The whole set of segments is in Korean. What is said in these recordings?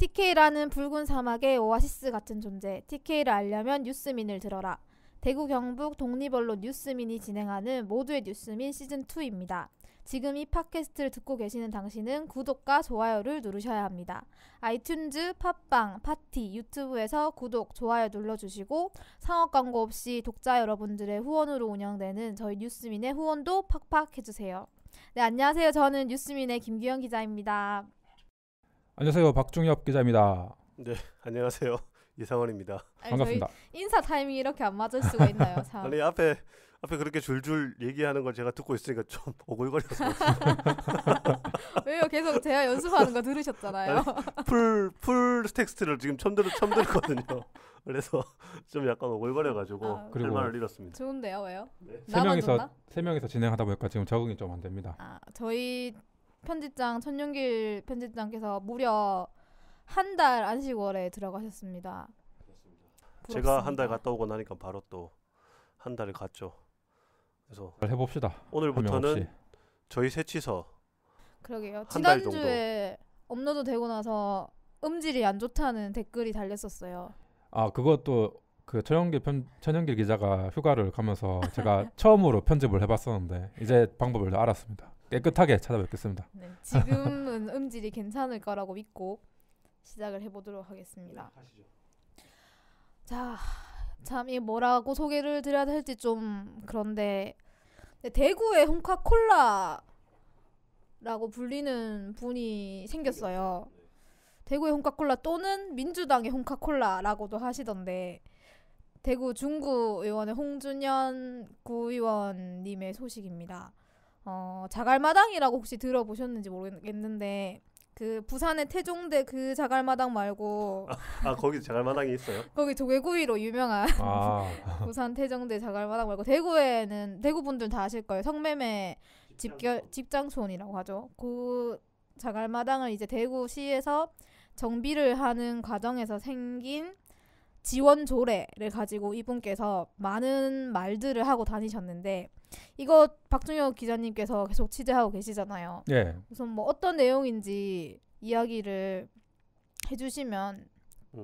TK라는 붉은 사막의 오아시스 같은 존재. TK를 알려면 뉴스민을 들어라. 대구 경북 독립언론 뉴스민이 진행하는 모두의 뉴스민 시즌2입니다. 지금 이 팟캐스트를 듣고 계시는 당신은 구독과 좋아요를 누르셔야 합니다. 아이튠즈, 팟빵, 파티, 유튜브에서 구독, 좋아요 눌러주시고 상업 광고 없이 독자 여러분들의 후원으로 운영되는 저희 뉴스민의 후원도 팍팍 해주세요. 네, 안녕하세요. 저는 뉴스민의 김규현 기자입니다. 안녕하세요. 박중엽 기자입니다. 네, 안녕하세요. 이상원입니다. 아니, 반갑습니다. 인사 타이밍이 이렇게 안 맞을 수가 있나요? 참. 아니 앞에 그렇게 줄줄 얘기하는 걸 제가 듣고 있으니까 좀 오글거려서. 왜요? 계속 제가 연습하는 거 들으셨잖아요. 풀 텍스트를 지금 처음 들었거든요. 그래서 좀 약간 오글거려가지고 할 말을 잃었습니다. 좋은데요, 왜요? 네. 세 명이서 진행하다 보니까 지금 적응이 좀 안 됩니다. 저희 편집장 천윤길 편집장께서 무려 한 달 안식월에 들어가셨습니다. 부럽습니다. 제가 한 달 갔다 오고 나니까 바로 또 한 달을 갔죠. 그래서 잘 해봅시다. 오늘부터는 저희 셋이서 그러게요. 한달 지난주에 업로드 되고 나서 음질이 안 좋다는 댓글이 달렸었어요. 아, 그것도 그 천연길 기자가 휴가를 가면서 제가 처음으로 편집을 해봤었는데 이제 방법을 알았습니다. 깨끗하게 찾아뵙겠습니다. 네, 지금은 음질이 괜찮을 거라고 믿고 시작을 해보도록 하겠습니다. 자, 참 이 뭐라고 소개를 드려야 할지 좀 그런데 대구의 홍카콜라라고 불리는 분이 생겼어요. 대구의 홍카콜라 또는 민주당의 홍카콜라라고도 하시던데 대구 중구 의원의 홍준현 구의원님의 소식입니다. 자갈마당이라고 혹시 들어보셨는지 모르겠는데 그 부산의 태종대 그 자갈마당 말고 거기 자갈마당이 있어요? 거기 조개구이로 유명한 부산 태종대 자갈마당 말고 대구에는 대구 분들 다 아실 거예요. 성매매 집장촌이라고 하죠. 그 자갈마당을 이제 대구시에서 정비를 하는 과정에서 생긴 지원 조례를 가지고 이분께서 많은 말들을 하고 다니셨는데 이거 박중혁 기자님께서 계속 취재하고 계시잖아요. 예. 우선 뭐 어떤 내용인지 이야기를 해주시면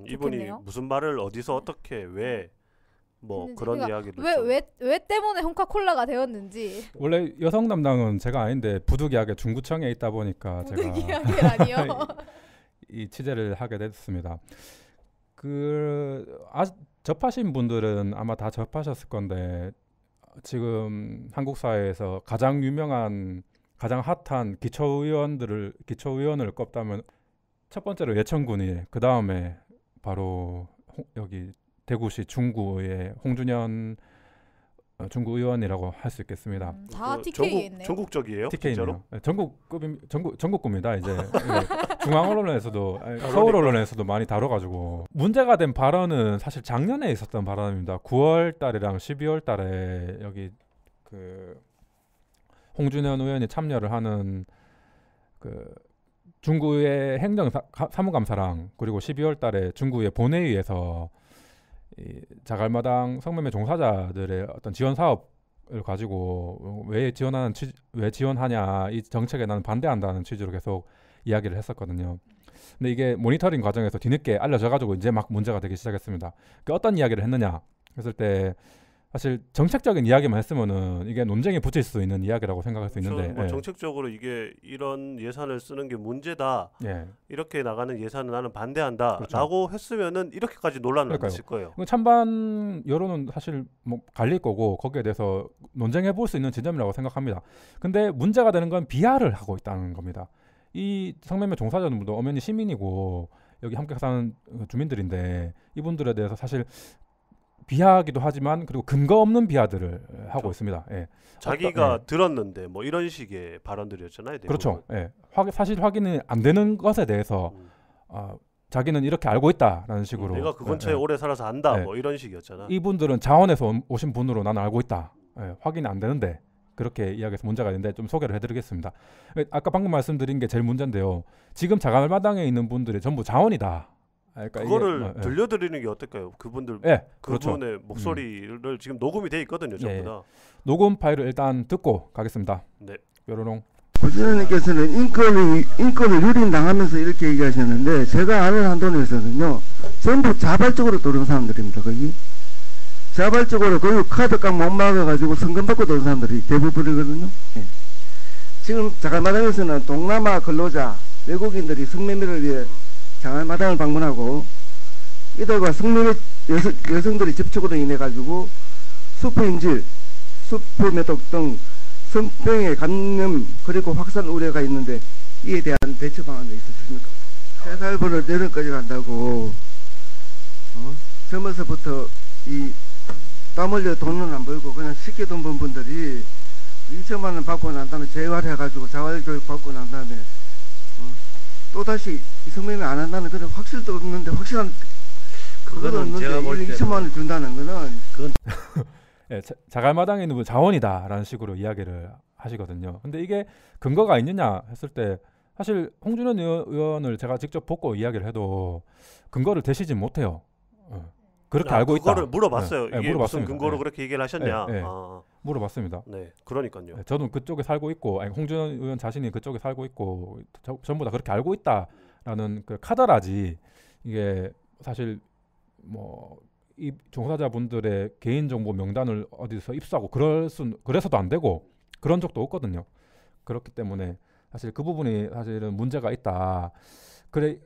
이분이 좋겠네요. 무슨 말을 어디서 어떻게 왜 뭐 그런 그러니까 이야기를 왜 때문에 홍카콜라가 되었는지. 원래 여성 담당은 제가 아닌데 부득이하게 중구청에 있다 보니까 부득이하게라니요. 이 취재를 하게 됐습니다. 접하신 분들은 아마 다 접하셨을 건데 지금 한국 사회에서 가장 유명한 가장 핫한 기초의원을 꼽다면 첫 번째로 예천군이 그 다음에 바로 여기 대구시 중구의 홍준현 중구 의원이라고 할 수 있겠습니다. 다 TK겠네요. 전국적이에요? TK네요. 전국급입니다. 이제 중앙 언론에서도 서울 언론에서도 많이 다뤄가지고 문제가 된 발언은 사실 작년에 있었던 발언입니다. 9월 달이랑 12월 달에 여기 그 홍준현 의원이 참여를 하는 그 중구의 행정 사무감사랑 그리고 12월 달에 중구의 본회의에서 이 자갈마당 성매매 종사자들의 어떤 지원 사업을 가지고 왜 지원하냐 이 정책에 나는 반대한다는 취지로 계속 이야기를 했었거든요. 근데 이게 모니터링 과정에서 뒤늦게 알려져 가지고 이제 막 문제가 되기 시작했습니다. 그 어떤 이야기를 했느냐 했을 때 사실 정책적인 이야기만 했으면은 이게 논쟁에 붙일 수 있는 이야기라고 생각할 수 있는데 뭐 정책적으로 이게 이런 예산을 쓰는 게 문제다. 이렇게 나가는 예산은 나는 반대한다. 그렇죠. 라고 했으면은 이렇게까지 논란은 안 됐을 거예요. 찬반 여론은 사실 뭐 갈릴 거고 거기에 대해서 논쟁해 볼 수 있는 지점이라고 생각합니다. 근데 문제가 되는 건 비하를 하고 있다는 겁니다. 이 성매매 종사자들도 엄연히 시민이고 여기 함께 사는 주민들인데 이분들에 대해서 사실 비하하기도 하지만 그리고 근거 없는 비하들을 하고 있습니다. 예. 자기가 들었는데 뭐 이런 식의 발언들이었잖아요. 대부분. 그렇죠. 예. 사실 확인이 안 되는 것에 대해서 자기는 이렇게 알고 있다라는 식으로 내가 그 근처에 오래 살아서 안다. 뭐 이런 식이었잖아. 이분들은 자원에서 오신 분으로 나는 알고 있다. 확인이 안 되는데 그렇게 이야기해서 문제가 있는데 좀 소개를 해드리겠습니다. 아까 방금 말씀드린 게 제일 문제인데요. 지금 자갈마당에 있는 분들이 전부 자원이다. 그러니까 그거를 들려드리는 게 어떨까요? 그분들 그렇죠. 그분의 목소리를 지금 녹음이 돼 있거든요, 전부 다. 녹음 파일을 일단 듣고 가겠습니다. 네. 뾰로롱. 고진원님께서는 인권을 유린당하면서 이렇게 얘기하셨는데 제가 아는 한도에서는요 전부 자발적으로 들어온 사람들입니다. 거기 자발적으로 거기 카드값 못 막아가지고 성금 받고 들어온 사람들이 대부분이거든요. 네. 지금 자갈마당에서는 동남아 근로자 외국인들이 성매매를 위해 자갈마당을 방문하고 이들과 성매매 여성들이 접촉으로 인해 가지고 수포인질, 수포매독 등 성병의 감염 그리고 확산 우려가 있는데 이에 대한 대처 방안이 있으십니까? 3살부터 내년까지 간다고 젊어서부터 이 땀 흘려 돈은 안 벌고 그냥 쉽게 돈 번 분들이 2천만 원 받고 난 다음에 재활해가지고 자활교육 받고 난 다음에 또다시 성매매 안 한다는 그런 확실도 없는데 확실한 그건 없는데 2천만 원을 준다는 거는 그건 예, 자갈마당에 있는 자원이다라는 식으로 이야기를 하시거든요. 근데 이게 근거가 있느냐 했을 때 사실 홍준현 의원을 제가 직접 보고 이야기를 해도 근거를 대시지 못해요. 그렇게 알고 있다. 그거를 물어봤어요. 네, 이게 무슨 근거로 그렇게 얘기를 하셨냐. 물어봤습니다. 네, 그러니까요. 저도 그쪽에 살고 있고 홍준현 의원 자신이 그쪽에 살고 있고 전부 다 그렇게 알고 있다라는 그 카더라지 이게 사실 뭐 이 종사자분들의 개인정보 명단을 어디서 입수하고 그래서도 안 되고 그런 적도 없거든요. 그렇기 때문에 사실 그 부분이 사실은 문제가 있다. 그래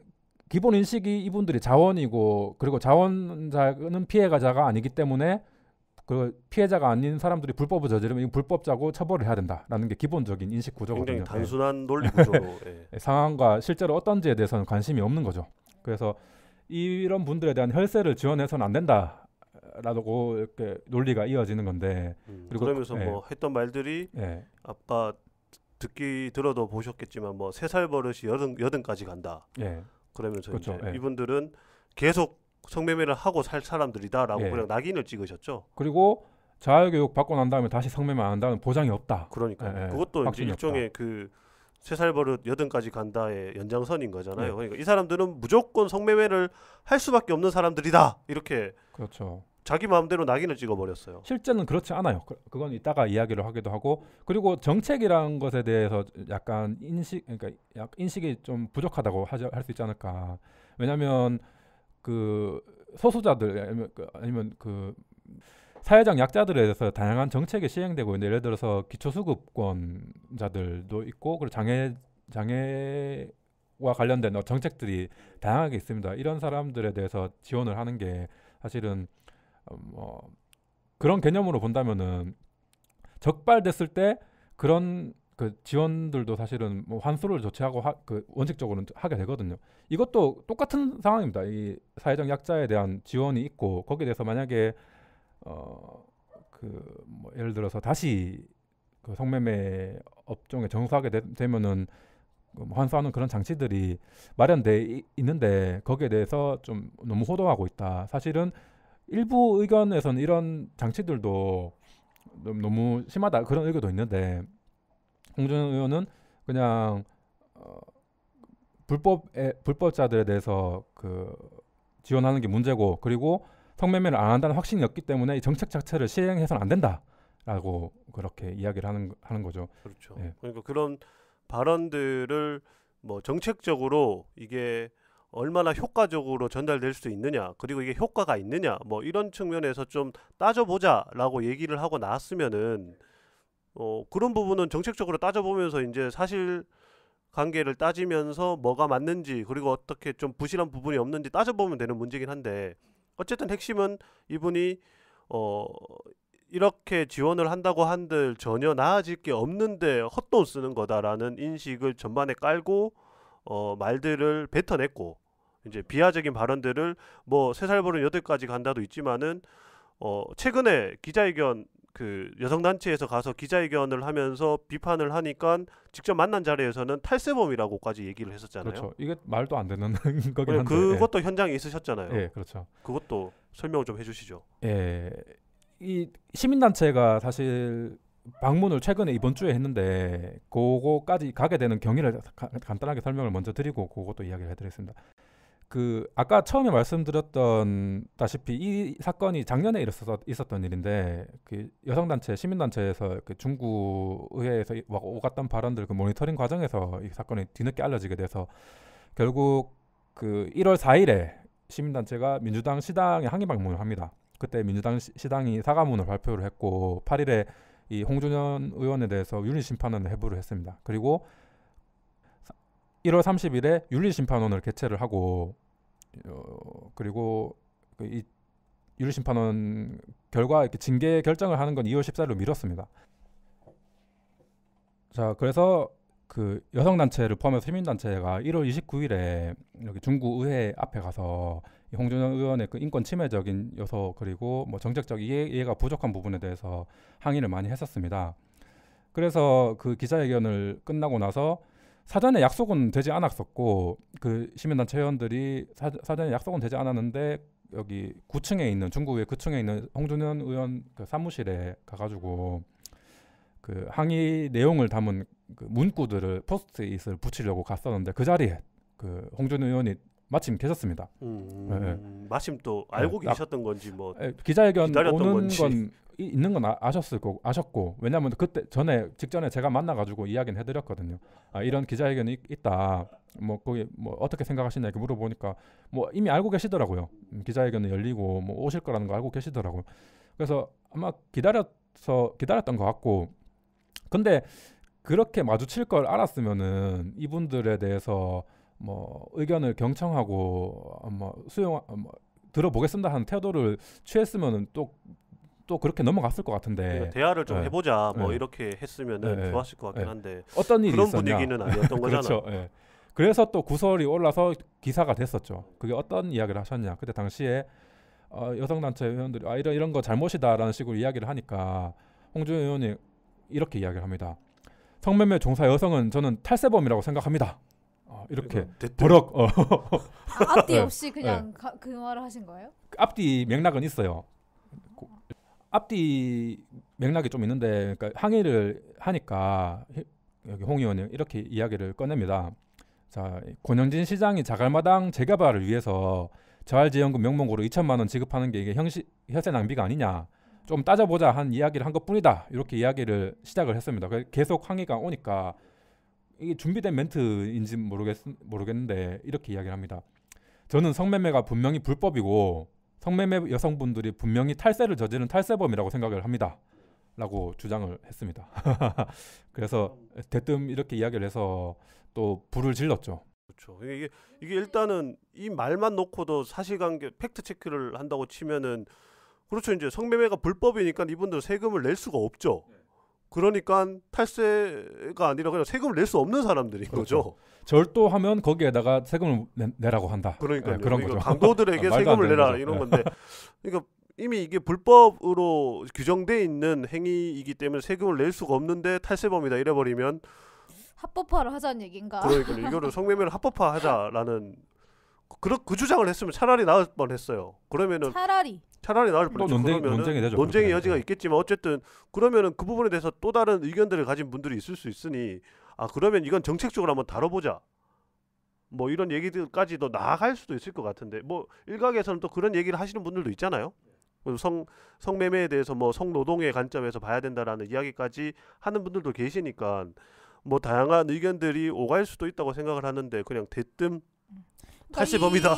기본 인식이 이분들이 자원이고 그리고 자원자는 피해자가 아니기 때문에 그 피해자가 아닌 사람들이 불법을 저지르면 이 불법자고 처벌을 해야 된다라는 게 기본적인 인식 구조거든요. 굉장히 단순한 논리 구조로 상황과 실제로 어떤지에 대해서는 관심이 없는 거죠. 그래서 이런 분들에 대한 혈세를 지원해서는 안 된다라고 이렇게 논리가 이어지는 건데 그리고 그러면서 뭐 했던 말들이 아까 들어도 보셨겠지만 뭐 3살 버릇이 여든까지 간다. 그러면서 그렇죠. 이제 이분들은 계속 성매매를 하고 살 사람들이다라고 그냥 낙인을 찍으셨죠. 그리고 자활교육 받고 난 다음에 다시 성매매 안 한다는 보장이 없다. 그러니까 그것도 이제 일종의 없다. 그 3살 버릇 8까지 간다의 연장선인 거잖아요. 그러니까 이 사람들은 무조건 성매매를 할 수밖에 없는 사람들이다. 이렇게 그렇죠. 자기 마음대로 낙인을 찍어버렸어요. 실제는 그렇지 않아요. 그건 이따가 이야기를 하기도 하고 그리고 정책이라는 것에 대해서 약간 인식이 좀 부족하다고 할 수 있지 않을까. 왜냐하면 그 소수자들 아니면 그 사회적 약자들에 대해서 다양한 정책이 시행되고 있는데 예를 들어서 기초수급권자들도 있고 그리고 장애와 관련된 정책들이 다양하게 있습니다. 이런 사람들에 대해서 지원을 하는 게 사실은 그런 개념으로 본다면은 적발됐을 때 그런 그 지원들도 사실은 뭐 환수를 조치하고 그 원칙적으로는 하게 되거든요. 이것도 똑같은 상황입니다. 이 사회적 약자에 대한 지원이 있고 거기에 대해서 만약에 뭐 예를 들어서 다시 그 성매매 업종에 정수하게 되면은 환수하는 그런 장치들이 마련돼 있는데 거기에 대해서 좀 너무 호도하고 있다. 사실은 일부 의견에서는 이런 장치들도 너무 심하다 그런 의견도 있는데 홍준현 의원은 그냥 불법자들에 대해서 그 지원하는 게 문제고 그리고 성매매를 안 한다는 확신이 없기 때문에 이 정책 자체를 시행해서는 안 된다라고 그렇게 이야기를 하는 거죠. 그렇죠. 그러니까 그런 발언들을 뭐 정책적으로 이게 얼마나 효과적으로 전달될 수 있느냐 그리고 이게 효과가 있느냐 뭐 이런 측면에서 좀 따져보자라고 얘기를 하고 나왔으면은 그런 부분은 정책적으로 따져보면서 이제 사실 관계를 따지면서 뭐가 맞는지 그리고 어떻게 좀 부실한 부분이 없는지 따져보면 되는 문제긴 한데 어쨌든 핵심은 이분이 이렇게 지원을 한다고 한들 전혀 나아질 게 없는데 헛돈 쓰는 거다라는 인식을 전반에 깔고 말들을 뱉어냈고 이제 비하적인 발언들을 뭐 3살 버릇 8까지 간다도 있지만은 최근에 기자회견 그 여성단체에서 가서 기자회견을 하면서 비판을 하니까 직접 만난 자리에서는 탈세범이라고까지 얘기를 했었잖아요. 그렇죠. 이게 말도 안 되는 거긴 한데 그것도 현장에 있으셨잖아요. 예, 그렇죠. 그것도 설명 좀 해주시죠. 예, 이 시민단체가 사실 방문을 최근에 이번 주에 했는데 그거까지 가게 되는 경위를 간단하게 설명을 먼저 드리고 그것도 이야기를 해드리겠습니다. 그 아까 처음에 말씀드렸던 다시피 이 사건이 작년에 있었던 일인데 그 여성단체 시민단체에서 그 중구 의회에서 오갔던 발언들 그 모니터링 과정에서 이 사건이 뒤늦게 알려지게 돼서 결국 그 1월 4일에 시민단체가 민주당 시당에 항의 방문을 합니다. 그때 민주당 시당이 사과문을 발표를 했고 8일에 이 홍준현 의원에 대해서 윤리심판원을 회부를 했습니다. 그리고 1월 30일에 윤리심판원을 개최를 하고 그리고 이 윤리심판원 결과 이렇게 징계 결정을 하는 건 2월 14일로 미뤘습니다. 자, 그래서 그 여성단체를 포함해서 시민단체가 1월 29일에 여기 중구의회 앞에 가서 홍준현 의원의 그 인권 침해적인 요소 그리고 뭐 정책적 이해가 부족한 부분에 대해서 항의를 많이 했었습니다. 그래서 그 기자회견을 끝나고 나서 사전에 약속은 되지 않았었고 그 시민단체 회원들이 사전에 약속은 되지 않았는데 여기 9층에 있는 중구의회 9층에 있는 홍준현 의원 그 사무실에 가가지고 그 항의 내용을 담은 그 문구들을 포스트잇을 붙이려고 갔었는데 그 자리에 그 홍준현 의원이 마침 계셨습니다. 마침 또 알고 계셨던 건지 뭐 기자회견 오는 건지. 건 있는 건 아셨고 왜냐하면 그때 직전에 제가 만나가지고 이야기는 해드렸거든요. 아, 이런 기자회견이 있다. 뭐 거기 뭐 어떻게 생각하시냐 이렇게 물어보니까 뭐 이미 알고 계시더라고요. 기자회견이 열리고 뭐 오실 거라는 거 알고 계시더라고요. 그래서 아마 기다렸던 것 같고 근데 그렇게 마주칠 걸 알았으면은 이분들에 대해서 뭐 의견을 경청하고 뭐 들어보겠습니다 하는 태도를 취했으면은 또 그렇게 넘어갔을 것 같은데 그러니까 대화를 좀 해보자 뭐 네. 이렇게 했으면은 네. 좋았을 것 같긴 네. 한데 어떤 일이 그런 있었냐 분위기는 아니었던 거잖아. 그렇죠. 그래서 또 구설이 올라서 기사가 됐었죠. 그게 어떤 이야기를 하셨냐 그때 당시에 여성단체 회원들이 이런 거 잘못이다라는 식으로 이야기를 하니까 홍준현 의원이 이렇게 이야기를 합니다. 성매매 종사 여성은 저는 탈세범이라고 생각합니다. 이렇게 버럭 앞뒤 없이 그냥 그 말을 하신 거예요? 앞뒤 맥락은 있어요. 앞뒤 맥락이 좀 있는데 그러니까 항의를 하니까 여기 홍 의원이 이렇게 이야기를 꺼냅니다. 자, 권영진 시장이 자갈마당 재개발을 위해서 재활지원금 명목으로 2천만 원 지급하는 게 이게 혈세 낭비가 아니냐. 좀 따져보자 한 이야기를 한 것뿐이다. 이렇게 이야기를 시작을 했습니다. 계속 항의가 오니까 이게 준비된 멘트인지 모르겠는데 이렇게 이야기를 합니다. 저는 성매매가 분명히 불법이고 성매매 여성분들이 분명히 탈세를 저지른 탈세범이라고 생각을 합니다. 라고 주장을 했습니다. 그래서 대뜸 이렇게 이야기를 해서 또 불을 질렀죠. 그렇죠. 이게 일단은 이 말만 놓고도 사실관계 팩트 체크를 한다고 치면은 그렇죠. 이제 성매매가 불법이니까 이분들 세금을 낼 수가 없죠. 그러니까 탈세가 아니라 그냥 세금을 낼 수 없는 사람들인 그렇죠. 거죠. 절도하면 거기에다가 세금을 내라고 한다. 그러니까요. 그런 거죠. 강도들에게 말도 안 세금을 되는 내라 거죠. 이런 건데 그러니까 이미 이게 불법으로 규정돼 있는 행위이기 때문에 세금을 낼 수가 없는데 탈세범이다 이래버리면 합법화를 하자는 얘기인가? 그러니까 이거를 성매매를 합법화하자라는 그 주장을 했으면 차라리 나을 뻔했어요. 그러면은 차라리 나을 또 뻔했죠. 논쟁이 되죠. 논쟁의 여지가 있겠지만 어쨌든 그러면은 그 부분에 대해서 또 다른 의견들을 가진 분들이 있을 수 있으니 그러면 이건 정책적으로 한번 다뤄보자. 뭐 이런 얘기들까지도 나아갈 수도 있을 것 같은데 뭐 일각에서는 또 그런 얘기를 하시는 분들도 있잖아요. 성매매에 대해서 뭐 성노동의 관점에서 봐야 된다라는 이야기까지 하는 분들도 계시니까 뭐 다양한 의견들이 오갈 수도 있다고 생각을 하는데 그냥 대뜸 탈세범이다.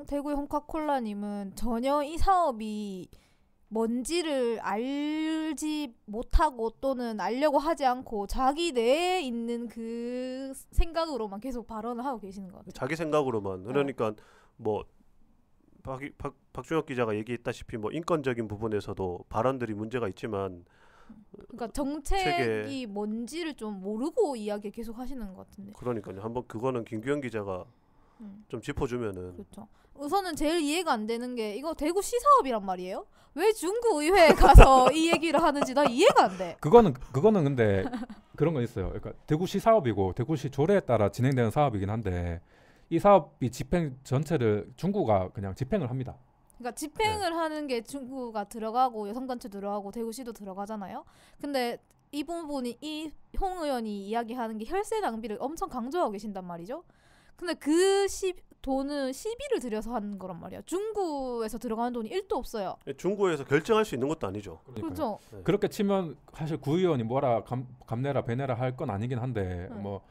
대구의 홍카콜라님은 전혀 이 사업이 뭔지를 알지 못하고 또는 알려고 하지 않고 자기 내에 있는 그 생각으로만 계속 발언을 하고 계시는 것 같아요. 자기 생각으로만. 그러니까 뭐 박준혁 기자가 얘기했다시피 뭐 인권적인 부분에서도 발언들이 문제가 있지만 그러니까 정책이 뭔지를 좀 모르고 이야기 계속 하시는 것 같은데. 그러니까요. 한번 그거는 김규현 기자가 좀 짚어주면은. 그렇죠. 우선은 제일 이해가 안 되는 게 이거 대구시 사업이란 말이에요. 왜 중구의회에 가서 이 얘기를 하는지 나 이해가 안 돼. 그거는 근데 그런 건 있어요. 그러니까 대구시 사업이고 대구시 조례에 따라 진행되는 사업이긴 한데 이 사업이 집행 전체를 중구가 그냥 집행을 합니다. 그러니까 집행을 하는 게 중구가 들어가고 여성단체 들어가고 대구시도 들어가잖아요. 근데 이 부분이 이 홍 의원이 이야기하는 게 혈세 낭비를 엄청 강조하고 계신단 말이죠. 근데 돈은 시비를 들여서 하는 거란 말이야. 중구에서 들어가는 돈이 1도 없어요. 중구에서 결정할 수 있는 것도 아니죠. 그러니까요. 그렇죠. 네. 그렇게 치면 사실 구의원이 뭐라 감내라 배내라 할 건 아니긴 한데 뭐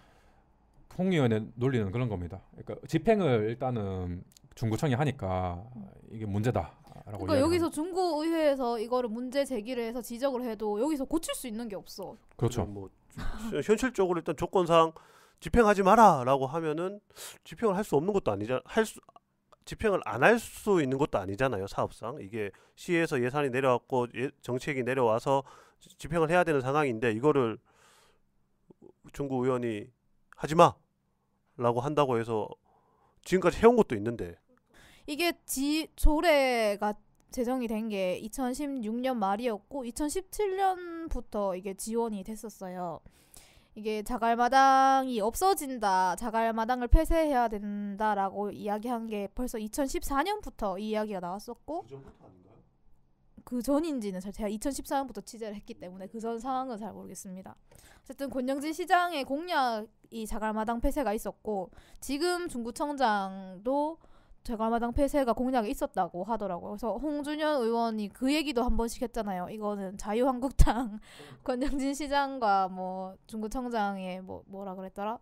홍 의원의 논리는 그런 겁니다. 그러니까 집행을 일단은 중구청이 하니까 이게 문제다라고. 그러니까 여기서 중구의회에서 이거를 문제 제기를 해서 지적을 해도 여기서 고칠 수 있는 게 없어. 그렇죠. 뭐 현실적으로 일단 조건상 집행하지 마라라고 하면은 집행을 할 수 없는 것도 아니잖아. 집행을 안 할 수 있는 것도 아니잖아요. 사업상 이게 시에서 예산이 내려왔고 정책이 내려와서 집행을 해야 되는 상황인데 이거를 중구 의원이 하지 마라고 한다고 해서 지금까지 해온 것도 있는데 이게 조례가 제정이 된 게 2016년 말이었고 2017년부터 이게 지원이 됐었어요. 이게 자갈마당이 없어진다, 자갈마당을 폐쇄해야 된다라고 이야기한 게 벌써 2014년부터 이 이야기가 나왔었고 그 전인지는 제가 2014년부터 취재를 했기 때문에 그 전 상황은 잘 모르겠습니다. 어쨌든 권영진 시장의 공약이 자갈마당 폐쇄가 있었고 지금 중구청장도 자갈마당 폐쇄가 공약에 있었다고 하더라고요. 그래서 홍준현 의원이 그 얘기도 한 번씩 했잖아요. 이거는 자유한국당 권영진 시장과 뭐 중구청장의 뭐라 그랬더라?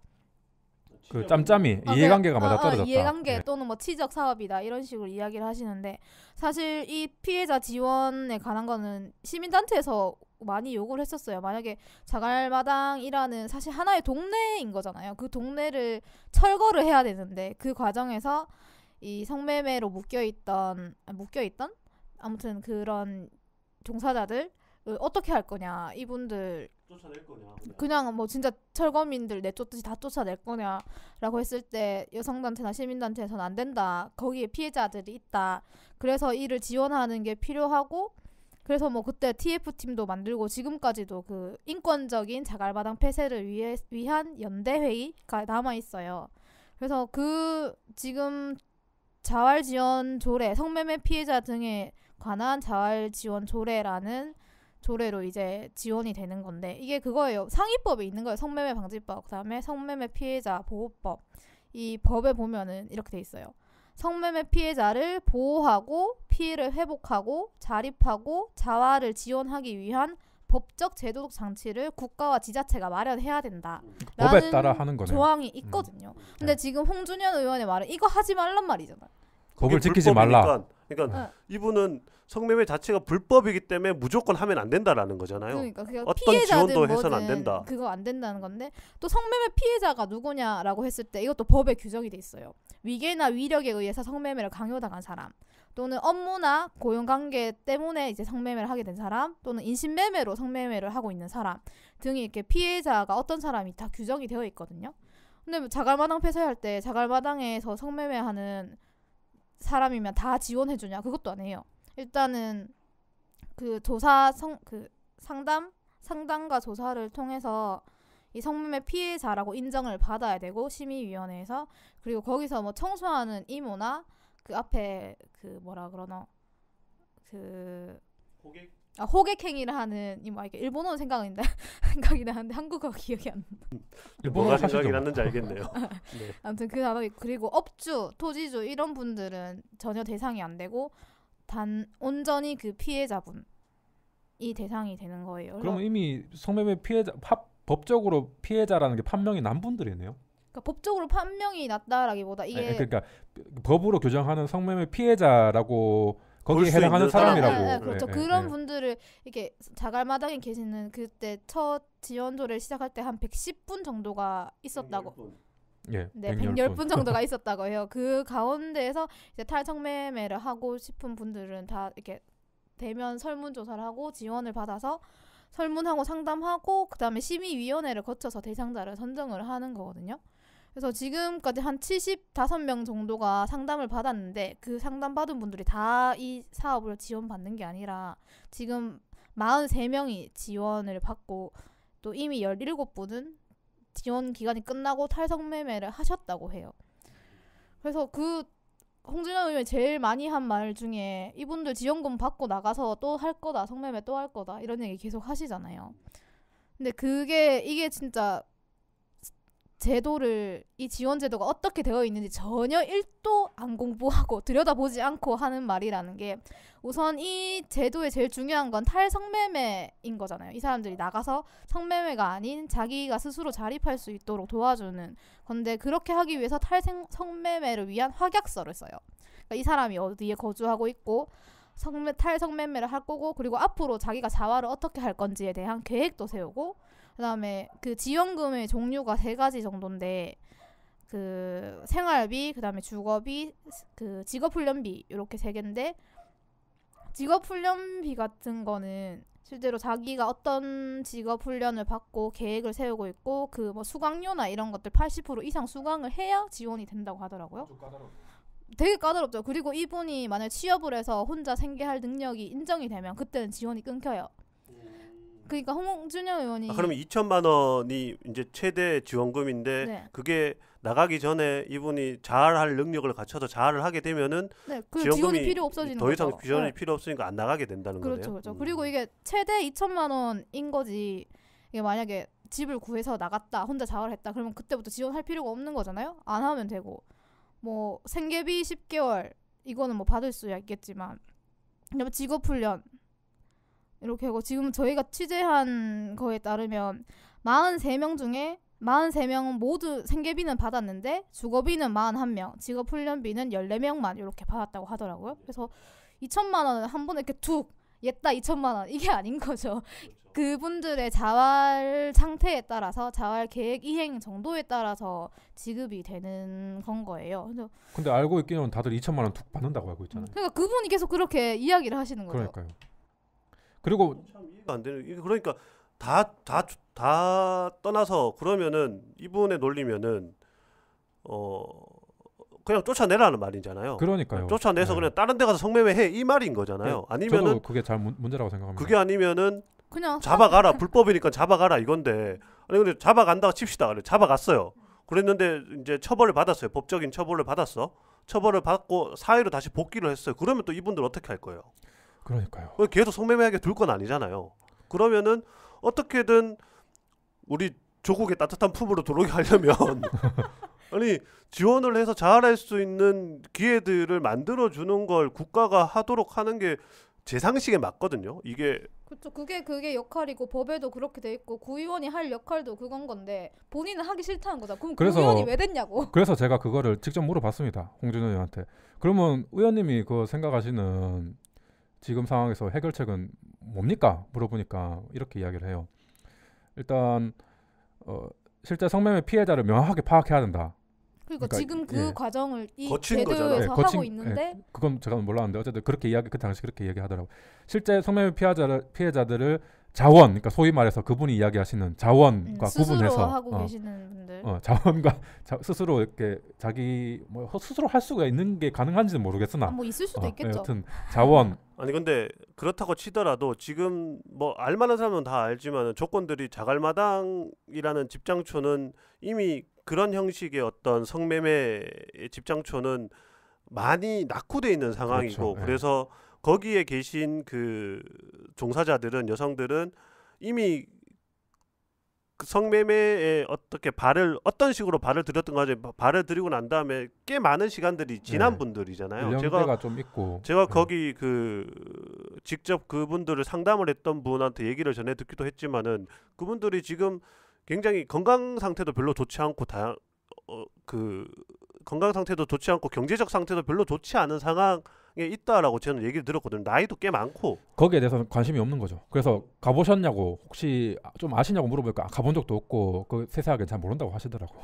그 짬짬이 이해관계가 맞아떨어졌다. 이해관계 네. 또는 뭐 치적 사업이다 이런 식으로 이야기를 하시는데 사실 이 피해자 지원에 관한 거는 시민단체에서 많이 요구를 했었어요. 만약에 자갈마당이라는 사실 하나의 동네인 거잖아요. 그 동네를 철거를 해야 되는데 그 과정에서 이 성매매로 묶여있던 아무튼 그런 종사자들 어떻게 할 거냐, 이분들 쫓아낼 거냐 그냥 뭐 진짜 철거민들 내쫓듯이 다 쫓아낼 거냐라고 했을 때 여성단체나 시민단체에서는 안 된다, 거기에 피해자들이 있다, 그래서 이를 지원하는 게 필요하고, 그래서 뭐 그때 TF팀도 만들고 지금까지도 그 인권적인 자갈마당 폐쇄를 위한 연대회의가 남아있어요. 그래서 그 지금 자활지원 조례, 성매매 피해자 등에 관한 자활지원 조례라는 조례로 이제 지원이 되는 건데 이게 그거예요. 상위법에 있는 거예요. 성매매 방지법, 그다음에 성매매 피해자 보호법. 이 법에 보면은 이렇게 돼 있어요. 성매매 피해자를 보호하고 피해를 회복하고 자립하고 자활을 지원하기 위한 법적 제도적 장치를 국가와 지자체가 마련해야 된다. 법에 따라 하는 거네요. 조항이 있거든요. 근데 지금 홍준현 의원의 말은 이거 하지 말란 말이잖아요. 법을 지키지 말라. 그러니까 이분은 성매매 자체가 불법이기 때문에 무조건 하면 안 된다라는 거잖아요. 그러니까 어떤 지원도 해서는 안 된다. 그거 안 된다는 건데 또 성매매 피해자가 누구냐라고 했을 때 이것도 법에 규정이 돼 있어요. 위계나 위력에 의해서 성매매를 강요당한 사람, 또는 업무나 고용관계 때문에 이제 성매매를 하게 된 사람, 또는 인신매매로 성매매를 하고 있는 사람 등이 이렇게 피해자가 어떤 사람이 다 규정이 되어 있거든요. 근데 자갈마당 폐쇄할 때 자갈마당에서 성매매하는 사람이면 다 지원해주냐? 그것도 안 해요. 일단은 그 상담과 조사를 통해서 이 성매매 피해자라고 인정을 받아야 되고, 심의위원회에서. 그리고 거기서 뭐 청소하는 이모나 그 앞에 그 뭐라 그러나 호객행위를 하는 이모, 이게 일본어는 생각이 나는데 한국어 기억이 안 나. 뭐가 생각이 났는지 알겠네요. 네. 아무튼 그 단어. 그리고 업주, 토지주 이런 분들은 전혀 대상이 안 되고 단 온전히 그 피해자분이 대상이 되는 거예요. 그러면 이미 성매매 피해자 법적으로 피해자라는 게 판명이 난 분들이네요. 그러니까 법적으로 판명이 났다라기보다 이게 그러니까 법으로 규정하는 성매매 피해자라고 거기에 수 해당하는 있는 사람이라고. 그렇죠. 그런 분들을 이렇게 자갈마당에 계시는 그때 첫 지원조를 시작할 때 한 110분 정도가 있었다고. 예, 네, 110분 정도가 있었다고 해요. 그 가운데에서 이제 탈성매매를 하고 싶은 분들은 다 이렇게 대면 설문조사를 하고 지원을 받아서 설문하고 상담하고 그다음에 심의위원회를 거쳐서 대상자를 선정을 하는 거거든요. 그래서 지금까지 한 75명 정도가 상담을 받았는데 그 상담받은 분들이 다 이 사업을 지원받는 게 아니라 지금 43명이 지원을 받고 또 이미 17분은 지원 기간이 끝나고 탈성매매를 하셨다고 해요. 그래서 그 홍준현 의원이 제일 많이 한 말 중에 이분들 지원금 받고 나가서 또 할 거다, 성매매 또 할 거다 이런 얘기 계속 하시잖아요. 근데 이게 진짜 제도를 이 지원 제도가 어떻게 되어 있는지 전혀 1도 안 공부하고 들여다보지 않고 하는 말이라는 게 우선 이 제도의 제일 중요한 건 탈성매매인 거잖아요. 이 사람들이 나가서 성매매가 아닌 자기가 스스로 자립할 수 있도록 도와주는 건데 그렇게 하기 위해서 탈성매매를 위한 확약서를 써요. 그러니까 이 사람이 어디에 거주하고 있고 탈성매매를 할 거고 그리고 앞으로 자기가 자활을 어떻게 할 건지에 대한 계획도 세우고 그다음에 그 지원금의 종류가 3가지 정도인데 그 생활비, 그다음에 주거비, 그 직업훈련비 이렇게 3개인데 직업훈련비 같은 거는 실제로 자기가 어떤 직업훈련을 받고 계획을 세우고 있고 그 뭐 수강료나 이런 것들 80% 이상 수강을 해야 지원이 된다고 하더라고요. 되게 까다롭죠. 그리고 이분이 만약 취업을 해서 혼자 생계할 능력이 인정이 되면 그때는 지원이 끊겨요. 그러니까 홍준영 의원이 그러면 2천만 원이 이제 최대 지원금인데 네. 그게 나가기 전에 이분이 자활할 능력을 갖춰서 자활을 하게 되면은 네, 그 지원금이 지원이 필요 없어지는 더 이상 거죠. 지원이 네. 필요 없으니까 안 나가게 된다는 그렇죠, 거네요. 그렇죠. 그리고 이게 최대 2천만 원인 거지. 이게 만약에 집을 구해서 나갔다, 혼자 자활을 했다, 그러면 그때부터 지원할 필요가 없는 거잖아요. 안 하면 되고, 뭐 생계비 10개월 이거는 뭐 받을 수야 있겠지만, 그다음에 직업훈련 이렇게 하고 지금 저희가 취재한 거에 따르면 43명 중에 43명 모두 생계비는 받았는데 주거비는 41명, 직업훈련비는 14명만 이렇게 받았다고 하더라고요. 그래서 2천만 원을 한 번에 이렇게 툭 옛다 2천만 원 이게 아닌 거죠. 그분들의 자활 상태에 따라서 자활 계획 이행 정도에 따라서 지급이 되는 건 거예요. 근데 알고 있기는 다들 2천만 원 툭 받는다고 알고 있잖아요. 그러니까 그분이 계속 그렇게 이야기를 하시는 거죠. 그러니까요. 그리고 참 이해가 안 되는. 이게 그러니까 다 떠나서 그러면은 이분의 논리면은 그냥 쫓아내라는 말이잖아요. 그러니까요. 쫓아내서 네. 그냥 다른 데 가서 성매매해 이 말인 거잖아요. 아니면은 저도 그게 잘 문제라고 생각합니다. 그게 아니면은 그냥 잡아가라 불법이니까 잡아가라 이건데 아니 근데 잡아간다고 칩시다. 그래 잡아갔어요. 그랬는데 이제 처벌을 받았어요. 법적인 처벌을 받았어. 처벌을 받고 사회로 다시 복귀를 했어요. 그러면 또 이분들 어떻게 할 거예요? 그러니까요. 계속 성매매하게 둘 건 아니잖아요. 그러면은 어떻게든 우리 조국의 따뜻한 품으로 들어오게 하려면 아니 지원을 해서 자활할 수 있는 기회들을 만들어 주는 걸 국가가 하도록 하는 게 제 상식에 맞거든요. 이게 그렇죠. 그게 역할이고 법에도 그렇게 돼 있고 구의원이 할 역할도 그건 건데 본인은 하기 싫다는 거죠. 그럼 그래서- 구의원이 왜 됐냐고. 그래서 제가 그거를 직접 물어봤습니다. 홍준호 의원한테. 그러면 의원님이 그 생각하시는 지금 상황에서 해결책은 뭡니까? 물어보니까 이렇게 이야기를 해요. 일단 실제 성매매 피해자를 명확하게 파악해야 된다. 그러니까 그러니까, 지금 그 예. 과정을 이 거친 제도에서 거잖아요. 예, 하고 거친- 있는데 그건 제가 몰랐는데 어쨌든 그렇게 그 당시 그렇게 이야기하더라고. 실제 성매매 피해자들을 자원, 그러니까 소위 말해서 그분이 이야기하시는 자원과 스스로 구분해서 하고 계시는 분들. 자원과 스스로 이렇게 자기 뭐 스스로 할 수가 있는 게 가능한지는 모르겠으나 뭐 있을 수도 있겠죠. 여튼 자원 아니 근데 그렇다고 치더라도 지금 뭐 알만한 사람은 다 알지만 조건들이 자갈마당이라는 집장초는 이미 그런 형식의 어떤 성매매 집장초는 많이 낙후돼 있는 상황이고 그렇죠. 예. 그래서 거기에 계신 그 종사자들은 여성들은 이미 그 성매매에 어떤 식으로 발을 들였던 거지 발을 들이고 난 다음에 꽤 많은 시간들이 지난 네. 분들이잖아요. 연령대가 좀 있고 제가 네. 거기 그 직접 그분들을 상담을 했던 분한테 얘기를 전해 듣기도 했지만은 그분들이 지금 굉장히 건강 상태도 별로 좋지 않고 건강 상태도 좋지 않고 경제적 상태도 별로 좋지 않은 상황에 있다라고 저는 얘기를 들었거든요. 나이도 꽤 많고. 거기에 대해서는 관심이 없는 거죠. 그래서 가보셨냐고 혹시 좀 아시냐고 물어보니까 가본 적도 없고 그 세세하게 잘 모른다고 하시더라고.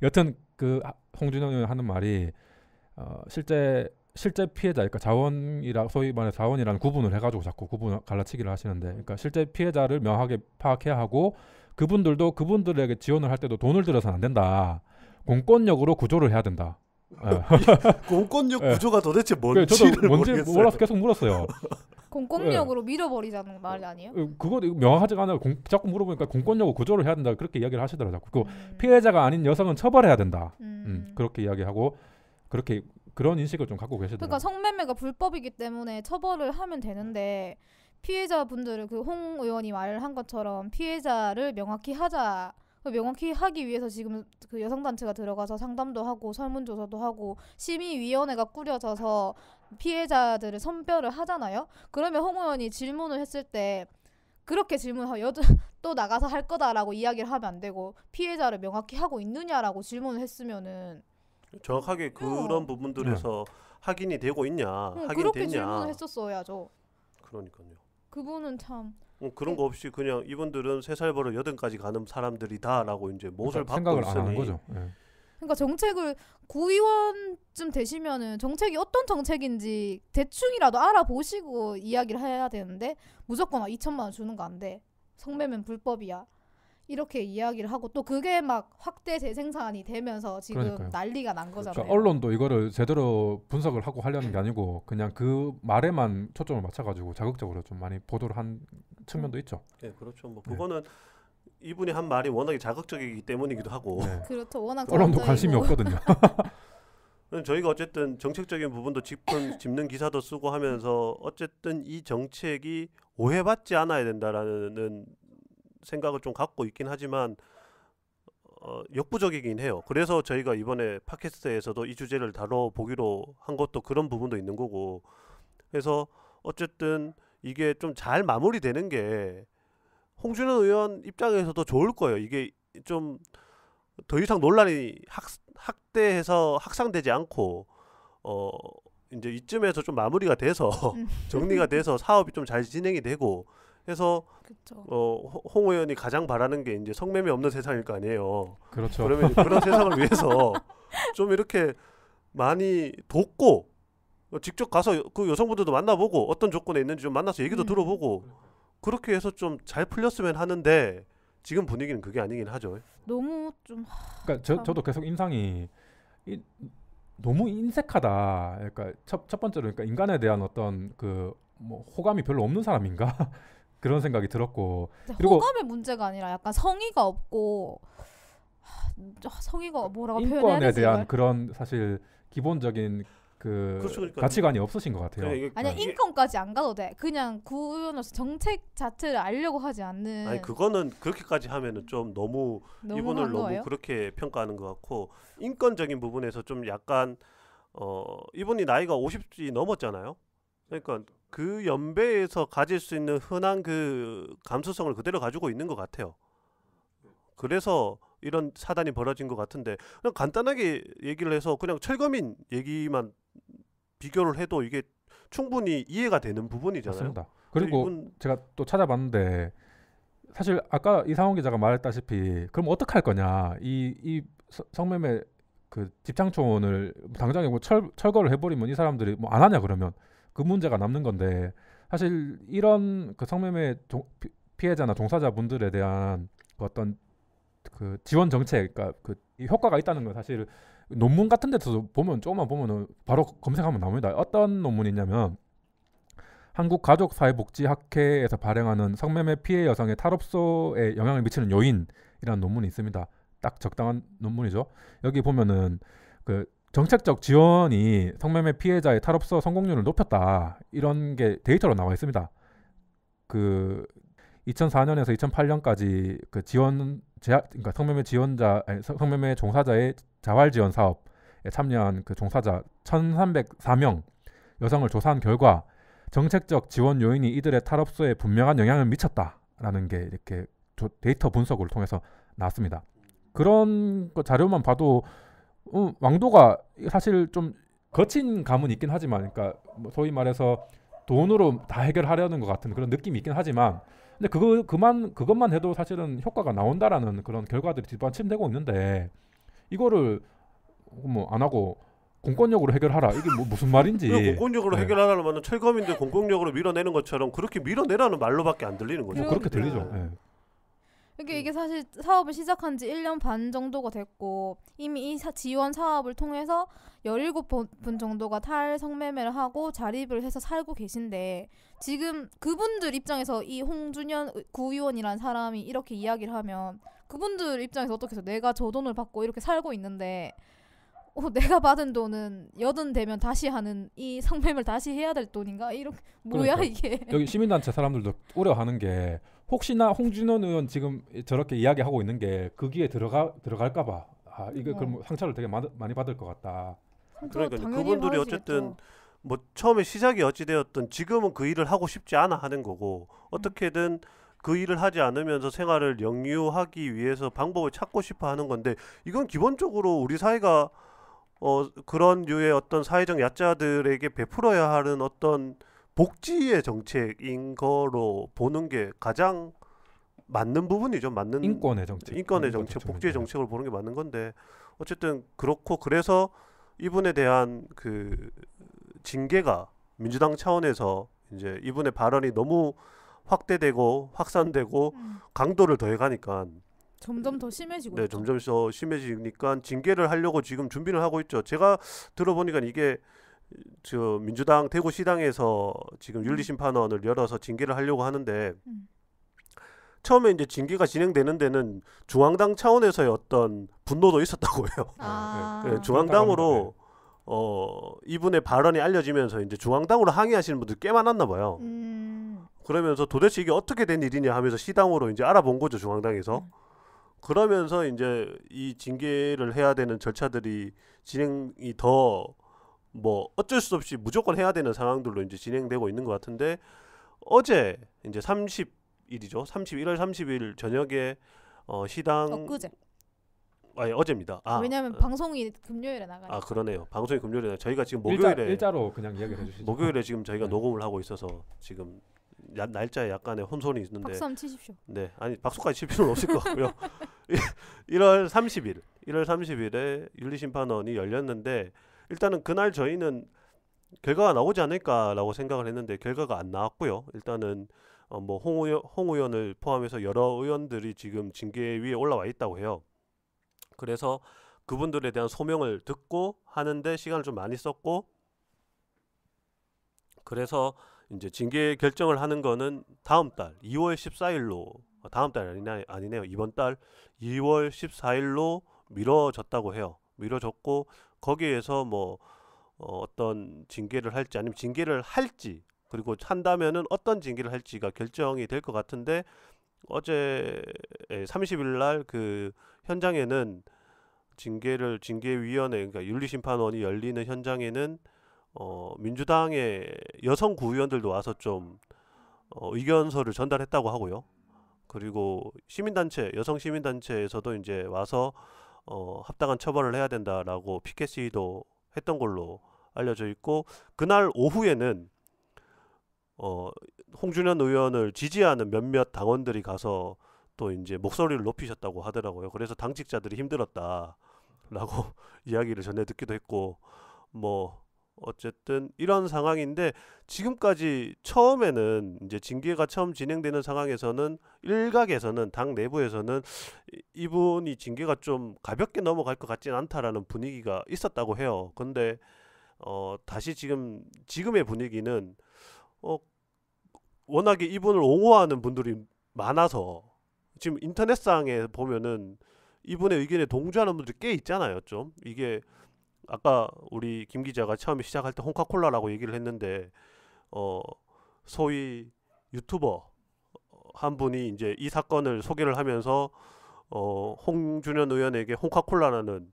여튼 그 홍준영 의원 하는 말이 실제 피해자, 그러니까 자원이라 소위 말해 자원이라는 구분을 해가지고 자꾸 구분 갈라치기를 하시는데, 그러니까 실제 피해자를 명확하게 파악해야 하고 그분들도 그분들에게 지원을 할 때도 돈을 들여서는 안 된다. 공권력으로 구조를 해야 된다. 공권력 예. 구조가 도대체 저도 뭔지를 뭔지 모르겠어요. 몰라서 계속 물었어요. 공권력으로 밀어버리자는 말이 아니에요? 그거 명확하지가 않아요. 자꾸 물어보니까 공권력으로 구조를 해야 된다 그렇게 이야기를 하시더라고요. 그 음. 피해자가 아닌 여성은 처벌해야 된다. 음. 그렇게 이야기하고 그런 인식을 좀 갖고 계시더라고요. 그러니까 성매매가 불법이기 때문에 처벌을 하면 되는데 피해자분들을 그 홍 의원이 말을 한 것처럼 피해자를 명확히 하자. 명확히 하기 위해서 지금 그 여성단체가 들어가서 상담도 하고 설문조사도 하고 심의위원회가 꾸려져서 피해자들을 선별을 하잖아요. 그러면 홍 의원이 질문을 했을 때 그렇게 질문하고 또 나가서 할 거다라고 이야기를 하면 안 되고 피해자를 명확히 하고 있느냐라고 질문을 했으면은 정확하게 그런 부분들에서 확인이 되고 있냐, 확인됐냐. 그렇게 질문을 했었어야죠. 그러니까요. 그분은 참 그런 거 없이 그냥 이분들은 3살 벌어 8까지 가는 사람들이다라고 이제 못을 받고 생각을 있으니 안 하는 거죠. 예. 그러니까 정책을 구의원쯤 되시면은 정책이 어떤 정책인지 대충이라도 알아보시고 이야기를 해야 되는데 무조건 2천만 원 주는 거 안 돼. 성매매는 불법이야. 이렇게 이야기를 하고 또 그게 막 확대 재생산이 되면서 지금 그러니까요. 난리가 난 거잖아요. 그러니까 언론도 이거를 제대로 분석을 하고 하려는 게 아니고 그냥 그 말에만 초점을 맞춰가지고 자극적으로 좀 많이 보도를 한 측면도 있죠. 네, 그렇죠. 뭐 그거는 이분이 한 말이 워낙에 자극적이기 때문이기도 하고 네. 그렇죠. 워낙 언론도 관심이 없거든요. 저희가 어쨌든 정책적인 부분도 짚는 기사도 쓰고 하면서 어쨌든 이 정책이 오해받지 않아야 된다라는 생각을 좀 갖고 있긴 하지만 역부족이긴 해요. 그래서 저희가 이번에 팟캐스트에서도 이 주제를 다뤄보기로 한 것도 그런 부분도 있는 거고 그래서 어쨌든 이게 좀 잘 마무리되는 게 홍준호 의원 입장에서도 좋을 거예요. 이게 좀 더 이상 논란이 확대해서 확산되지 않고 이제 이쯤에서 좀 마무리가 돼서 정리가 돼서 사업이 좀 잘 진행이 되고 해서 홍 의원이 가장 바라는 게 이제 성매매 없는 세상일 거 아니에요. 그렇죠. 그러면 그런 세상을 위해서 좀 이렇게 많이 돕고 직접 가서 그 여성분들도 만나보고 어떤 조건에 있는지 좀 만나서 얘기도 들어보고 그렇게 해서 좀 잘 풀렸으면 하는데 지금 분위기는 그게 아니긴 하죠. 너무 좀 그러니까 저도 계속 인상이 너무 인색하다. 그러니까 첫 번째로 그러니까 인간에 대한 어떤 그 뭐 호감이 별로 없는 사람인가 그런 생각이 들었고 그리고 호감의 문제가 아니라 약간 성의가 없고 성의가 뭐라고 표현해야 인권에 되지? 대한 이걸? 그런 사실 기본적인 그 그렇죠. 그러니까 가치관이 없으신 것 같아요. 네, 아니야 이게- 인권까지 안 가도 돼. 그냥 구의원으로서 정책 자체를 알려고 하지 않는. 아니 그거는 그렇게까지 하면은 좀 너무 이분을 한 너무 거예요? 그렇게 평가하는 것 같고 인권적인 부분에서 좀 약간 이분이 나이가 50이 넘었잖아요. 그러니까 그 연배에서 가질 수 있는 흔한 그 감수성을 그대로 가지고 있는 것 같아요. 그래서 이런 사단이 벌어진 것 같은데 그냥 간단하게 얘기를 해서 그냥 철거민 얘기만 비교를 해도 이게 충분히 이해가 되는 부분이잖아요. 맞습니다. 그리고 이분- 제가 또 찾아봤는데 사실 아까 이상원 기자가 말했다시피 그럼 어떻게 할 거냐 이 성매매 그 집창촌을 당장에 뭐 철거를 해버리면 이 사람들이 뭐 안 하냐 그러면 그 문제가 남는 건데 사실 이런 그 성매매 피해자나 종사자분들에 대한 그 어떤 그 지원 정책, 그러니까 그 효과가 있다는 건 사실 논문 같은 데서 보면 조금만 보면은 바로 검색하면 나옵니다. 어떤 논문이냐면 한국가족사회복지학회에서 발행하는 성매매 피해 여성의 탈업소에 영향을 미치는 요인이라는 논문이 있습니다. 딱 적당한 논문이죠. 여기 보면은 그 정책적 지원이 성매매 피해자의 탈업소 성공률을 높였다. 이런 게 데이터로 나와 있습니다. 그 2004년에서 2008년까지 그 그러니까 성매매 종사자의 자활 지원 사업에 참여한 그 종사자 1,304명 여성을 조사한 결과 정책적 지원 요인이 이들의 탈업소에 분명한 영향을 미쳤다라는 게 이렇게 데이터 분석을 통해서 나왔습니다. 그런 거 자료만 봐도 왕도가 사실 좀 거친 감은 있긴 하지만, 그러니까 뭐 소위 말해서 돈으로 다 해결하려는 것 같은 그런 느낌이 있긴 하지만, 근데 그것만 해도 사실은 효과가 나온다라는 그런 결과들이 뒷받침되고 있는데 이거를 뭐 안 하고 공권력으로 해결하라, 이게 뭐 무슨 말인지. 공권력으로 네. 해결하려면 철거민들 공권력으로 밀어내는 것처럼 그렇게 밀어내라는 말로밖에 안 들리는 거죠. 뭐 그렇게 그러니까. 들리죠. 예. 이게 사실 사업을 시작한 지 1년 반 정도가 됐고 이미 이 지원 사업을 통해서 17분 정도가 탈성매매를 하고 자립을 해서 살고 계신데, 지금 그분들 입장에서 이 홍준현 구의원이라는 사람이 이렇게 이야기를 하면 그분들 입장에서 어떻게 해서 내가 저 돈을 받고 이렇게 살고 있는데 내가 받은 돈은 80 되면 다시 하는 이 성매매를 다시 해야 될 돈인가? 이렇게 뭐야 그러니까. 이게. 여기 시민단체 사람들도 우려하는 게 혹시나 홍준원 의원 지금 저렇게 이야기하고 있는 게 거기에 들어갈까봐 이게 그럼 상처를 되게 많이 받을 것 같다. 그러니까 그분들이 어쨌든 뭐 처음에 시작이 어찌 되었든 지금은 그 일을 하고 싶지 않아 하는 거고 어떻게든 그 일을 하지 않으면서 생활을 영유하기 위해서 방법을 찾고 싶어 하는 건데 이건 기본적으로 우리 사회가 그런 류의 어떤 사회적 약자들에게 베풀어야 하는 어떤 복지의 정책인 거로 보는 게 가장 맞는 부분이죠. 맞는 인권의 정책, 복지의 정책을 보는 게 맞는 건데 어쨌든 그렇고 그래서 이분에 대한 그 징계가 민주당 차원에서 이제 이분의 발언이 너무 확대되고 확산되고 강도를 더해가니까 점점 더 심해지고 네, 있죠. 점점 더 심해지니까 징계를 하려고 지금 준비를 하고 있죠. 제가 들어보니까 이게 저 민주당 대구시당에서 지금 윤리심판원을 열어서 징계를 하려고 하는데 처음에 이제 징계가 진행되는 데는 중앙당 차원에서의 어떤 분노도 있었다고 해요. 네, 중앙당으로 이분의 발언이 알려지면서 이제 중앙당으로 항의하시는 분들 꽤 많았나 봐요. 그러면서 도대체 이게 어떻게 된 일이냐 하면서 시당으로 이제 알아본 거죠, 중앙당에서. 그러면서 이제 이 징계를 해야 되는 절차들이 진행이 더 뭐 어쩔 수 없이 무조건 해야 되는 상황들로 이제 진행되고 있는 것 같은데 어제 이제 30일이죠. 1월 30일 저녁에 시당 엊그제. 아니 어제입니다. 왜냐하면 방송이 금요일에 나가니까. 그러네요. 방송이 금요일에 저희가 지금 목요일에 일자로 그냥 이야기를 해주시죠. 목요일에 지금 저희가 녹음을 하고 있어서 지금 날짜에 약간의 혼선이 있는데 박수 한번 치십시오. 네, 아니 박수까지 칠 필요는 없을 것 같고요. 1월 30일에 윤리심판원이 열렸는데 일단은 그날 저희는 결과가 나오지 않을까라고 생각을 했는데 결과가 안 나왔고요. 일단은 뭐 홍 의원을 포함해서 여러 의원들이 지금 징계 위에 올라와 있다고 해요. 그래서 그분들에 대한 소명을 듣고 하는데 시간을 좀 많이 썼고 그래서 이제 징계 결정을 하는 거는 다음 달 2월 14일로 다음 달 아니네요. 이번 달 2월 14일로 미뤄졌다고 해요. 미뤄졌고 거기에서 뭐 어떤 징계를 할지 아니면 징계를 할지 그리고 한다면은 어떤 징계를 할지가 결정이 될 것 같은데 어제 30일 날 그 현장에는 징계위원회 그러니까 윤리심판원이 열리는 현장에는 민주당의 여성 구의원들도 와서 좀 의견서를 전달했다고 하고요. 그리고 여성 시민단체에서도 이제 와서 합당한 처벌을 해야 된다라고 피켓 시위도 했던 걸로 알려져 있고 그날 오후에는 홍준현 의원을 지지하는 몇몇 당원들이 가서 또 이제 목소리를 높이셨다고 하더라고요. 그래서 당직자들이 힘들었다라고 이야기를 전해 듣기도 했고 뭐 어쨌든 이런 상황인데 지금까지 처음에는 이제 징계가 처음 진행되는 상황에서는 일각에서는 당 내부에서는 이분이 징계가 좀 가볍게 넘어갈 것 같진 않다라는 분위기가 있었다고 해요. 근데 다시 지금의 분위기는 워낙에 이분을 옹호하는 분들이 많아서 지금 인터넷상에 보면은 이분의 의견에 동조하는 분들이 꽤 있잖아요. 좀 이게 아까 우리 김 기자가 처음에 시작할 때 홍카콜라라고 얘기를 했는데 소위 유튜버 한 분이 이제 이 사건을 소개를 하면서 홍준현 의원에게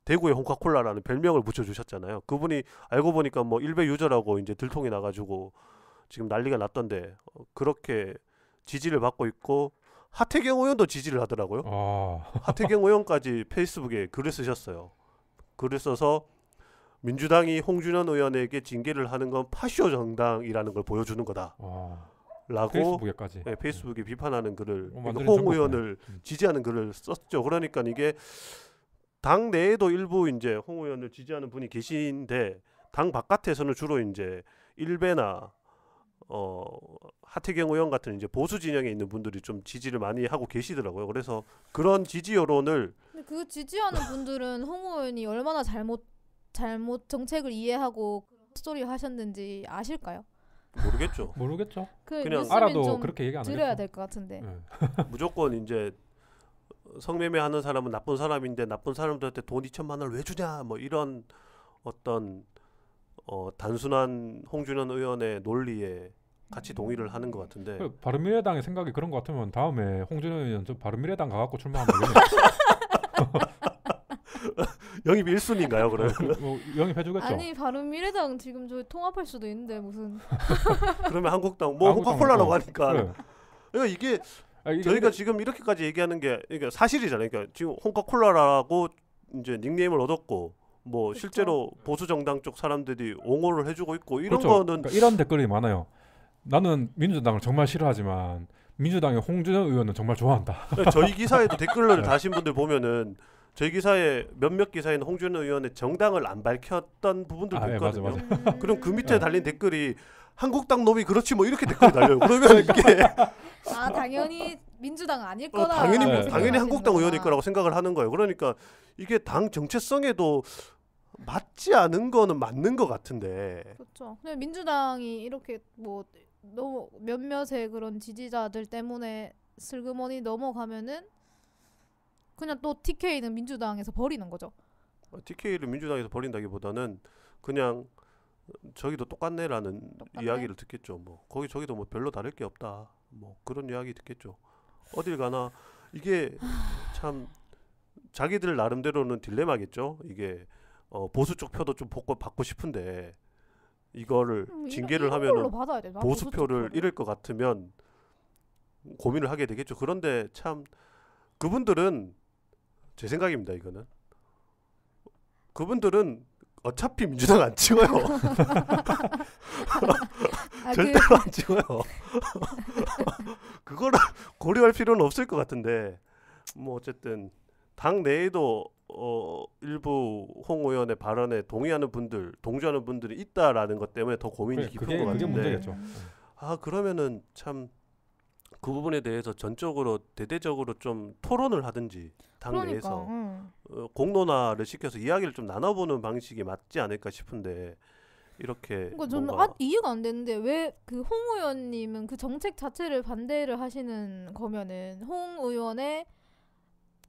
대구의 홍카콜라라는 별명을 붙여주셨잖아요. 그분이 알고 보니까 뭐 일베 유저라고 이제 들통이 나가지고 지금 난리가 났던데 그렇게 지지를 받고 있고 하태경 의원도 지지를 하더라고요. 하태경 의원까지 페이스북에 글을 쓰셨어요. 글을 써서 민주당이 홍준현 의원에게 징계를 하는 건 파쇼 정당이라는 걸 보여주는 거다. 라고 페이스북에까지. 네, 페이스북에 비판하는 글을 홍 의원을 지지하는 글을 썼죠. 그러니까 이게 당 내에도 일부 이제 홍 의원을 지지하는 분이 계신데 당 바깥에서는 주로 이제 일베나 하태경 의원 같은 이제 보수 진영에 있는 분들이 좀 지지를 많이 하고 계시더라고요. 그래서 그런 지지 여론을 그 지지하는 분들은 홍 의원이 얼마나 잘못 정책을 이해하고 스토리 하셨는지 아실까요? 모르겠죠. 그냥 알아도 그렇게 얘기 안 하겠죠. 들어야 될 것 같은데. 무조건 이제 성매매하는 사람은 나쁜 사람인데 나쁜 사람들한테 돈 2천만 원을 왜 주냐 뭐 이런 어떤 단순한 홍준현 의원의 논리에 같이 동의를 하는 것 같은데. 그 바른미래당의 생각이 그런 것 같으면 다음에 홍준호 의원 좀 바른미래당 가갖고 출마하면 영입 1순위인가요 그러면? 뭐 영입해주겠죠. 아니 바른미래당 지금 저 통합할 수도 있는데 무슨 그러면 한국당 뭐 코카콜라라고 하니까. 그래. 그러니까 이게 이게 저희가 지금 이렇게까지 얘기하는 게 그러니까 사실이잖아요. 그러니까 지금 홍카콜라라고 이제 닉네임을 얻었고 뭐 그쵸. 실제로 보수 정당 쪽 사람들이 옹호를 해주고 있고 이런 그렇죠. 거는 그러니까 이런 댓글이 많아요. 나는 민주당을 정말 싫어하지만 민주당의 홍준호 의원은 정말 좋아한다. 저희 기사에도 댓글을 네. 다신 분들 보면은 저희 기사에 몇몇 기사에는 홍준호 의원의 정당을 안 밝혔던 부분들도 예, 맞아, 있거든요. 맞아. 그럼 그 밑에 네. 달린 댓글이 한국당 놈이 그렇지 뭐 이렇게 댓글이 달려요. 그러면 이게 아 당연히 민주당 아닐 거다. 당연히 네. 당연히 한국당 생각하시는구나. 의원일 거라고 생각을 하는 거예요. 그러니까 이게 당 정체성에도 맞지 않은 거는 맞는 것 같은데. 그렇죠. 근데 민주당이 이렇게 뭐 너무 몇몇의 그런 지지자들 때문에 슬그머니 넘어가면은 그냥 또 TK는 민주당에서 버리는 거죠. TK를 민주당에서 버린다기보다는 그냥 저기도 똑같네라는 똑같네? 이야기를 듣겠죠. 뭐 거기 저기도 뭐 별로 다를 게 없다. 뭐 그런 이야기 듣겠죠. 어딜 가나 이게 참 자기들 나름대로는 딜레마겠죠. 이게 보수 쪽 표도 좀 받고 싶은데 이거를 징계를 이런 하면은 걸로 받아야 돼. 보수 표를 잃을 것 같으면 고민을 하게 되겠죠. 그런데 참 그분들은 제 생각입니다. 이거는 그분들은 어차피 민주당 안 찍어요. 아, 절대로 안 찍어요. 그거를 고려할 필요는 없을 것 같은데 뭐 어쨌든 당 내에도 일부 홍 의원의 발언에 동의하는 분들, 동조하는 분들이 있다라는 것 때문에 더 고민이 깊은 것 그게 같은데. 문제겠죠. 아 그러면은 참 그 부분에 대해서 전적으로 대대적으로 좀 토론을 하든지 당 그러니까. 내에서 응. 공론화를 시켜서 이야기를 좀 나눠보는 방식이 맞지 않을까 싶은데 이렇게 그러니까 저는 뭔가 이해가 안 되는데 왜 그 홍 의원님은 그 정책 자체를 반대를 하시는 거면은 홍 의원의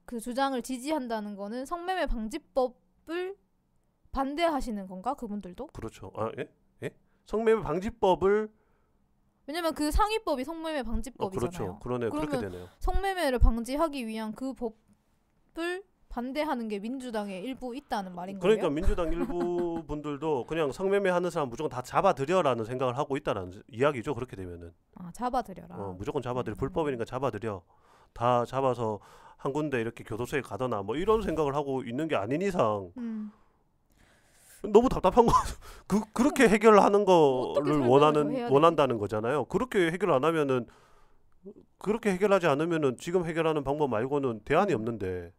그 주장을 지지한다는 거는 성매매 방지법을 반대하시는 건가 그분들도? 그렇죠. 아 예? 예? 성매매 방지법을 왜냐면 그 상위법이 성매매 방지법이잖아요. 그렇죠. 그러네 그렇게 그러면 되네요. 성매매를 방지하기 위한 그 법을 반대하는 게 민주당의 일부 있다는 말인 그러니까 거예요? 민주당 일부 분들도 그냥 성매매 하는 사람 무조건 다 잡아들여라는 생각을 하고 있다라는 이야기죠. 그렇게 되면은 아 잡아들여라. 무조건 잡아들여 불법이니까 잡아들여 다 잡아서 한 군데 이렇게 교도소에 가거나 뭐 이런 생각을 하고 있는 게 아닌 이상 너무 답답한 거 그렇게 해결하는 어떻게 거를 설명을 더 해야 원한다는 거잖아요. 그렇게 해결 안 하면은 그렇게 해결하지 않으면은 지금 해결하는 방법 말고는 대안이 없는데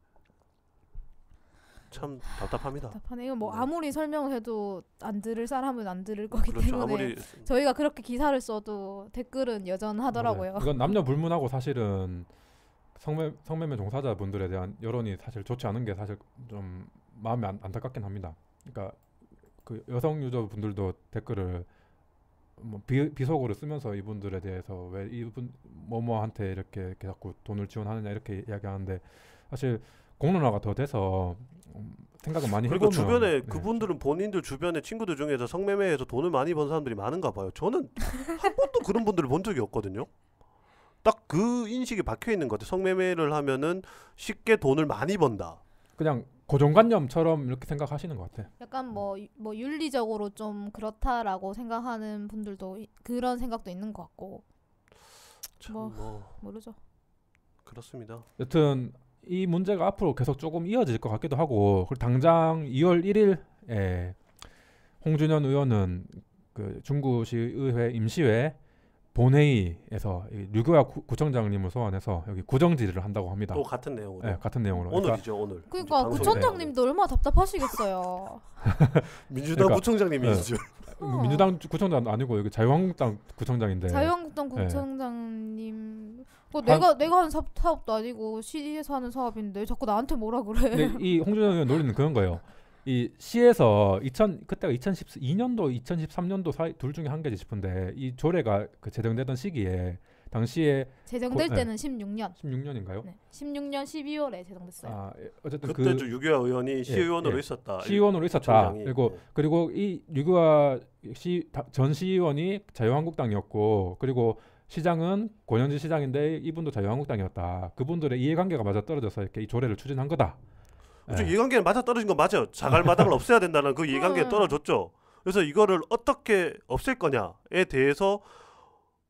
참 답답합니다. 답답하네. 이거 뭐 네. 아무리 설명을 해도 안 들을 사람은 안 들을 거기 그렇죠. 때문에 아무리 저희가 그렇게 기사를 써도 댓글은 여전하더라고요. 이건 남녀 불문하고 사실은 성매매 종사자분들에 대한 여론이 사실 좋지 않은 게 사실 좀 마음이 안타깝긴 합니다. 그러니까 그 여성 유저분들도 댓글을 뭐 비속어를 쓰면서 이분들에 대해서 왜 이분 뭐뭐한테 이렇게 자꾸 돈을 지원하느냐 이렇게 이야기하는데 사실 공론화가 더 돼서 생각을 많이 그리고 해보면 주변에 네. 그분들은 본인들 주변에 친구들 중에서 성매매에서 돈을 많이 번 사람들이 많은가 봐요. 저는 한 번도 그런 분들을 본 적이 없거든요. 딱 그 인식이 박혀 있는 것 같아요. 성매매를 하면은 쉽게 돈을 많이 번다. 그냥 고정관념처럼 이렇게 생각하시는 것 같아. 약간 뭐 윤리적으로 좀 그렇다라고 생각하는 분들도 그런 생각도 있는 것 같고 참 뭐. 뭐 모르죠. 그렇습니다. 여튼 이 문제가 앞으로 계속 조금 이어질 것 같기도 하고 그리고 당장 2월 1일에 홍준현 의원은 그 중구시 의회 임시회 본회의에서 류교화 구청장님을 소환해서 여기 구정 질의를 한다고 합니다. 또 같은 내용으로. 네, 같은 내용으로. 오늘이죠 오늘. 그러니까 방송에. 구청장님도 얼마나 답답하시겠어요. 민주당 그러니까, 구청장님이시죠. 민주당 구청장 아니고 여기 자유한국당 구청장인데. 자유한국당 네. 구청장님 내가 하는 사업도 아니고 시에서 하는 사업인데 왜 자꾸 나한테 뭐라 그래. 근데 이 홍준현 의원 논리는 그런 거예요. 이 시에서 그때가 2012년도 2013년도 사이 둘 중에 한 개지 싶은데 이 조례가 그 제정되던 시기에 당시에 제정될 네. 때는 16년. 16년인가요? 네. 16년 12월에 제정됐어요. 아, 어쨌든 그때 좀 유교화 의원이 시의원으로 예. 있었다. 시의원으로 있었다. 총장이. 그리고 이 유교화 전 시의원이 자유한국당이었고, 그리고 시장은 권영진 시장인데 이분도 자유한국당이었다. 그분들의 이해관계가 맞아 떨어져서 이렇게 이 조례를 추진한 거다. 그렇죠. 예. 이해관계는 맞아 떨어진 건 맞아요. 자갈마당을 없애야 된다는 그 이해관계가 떨어졌죠. 그래서 이거를 어떻게 없앨 거냐에 대해서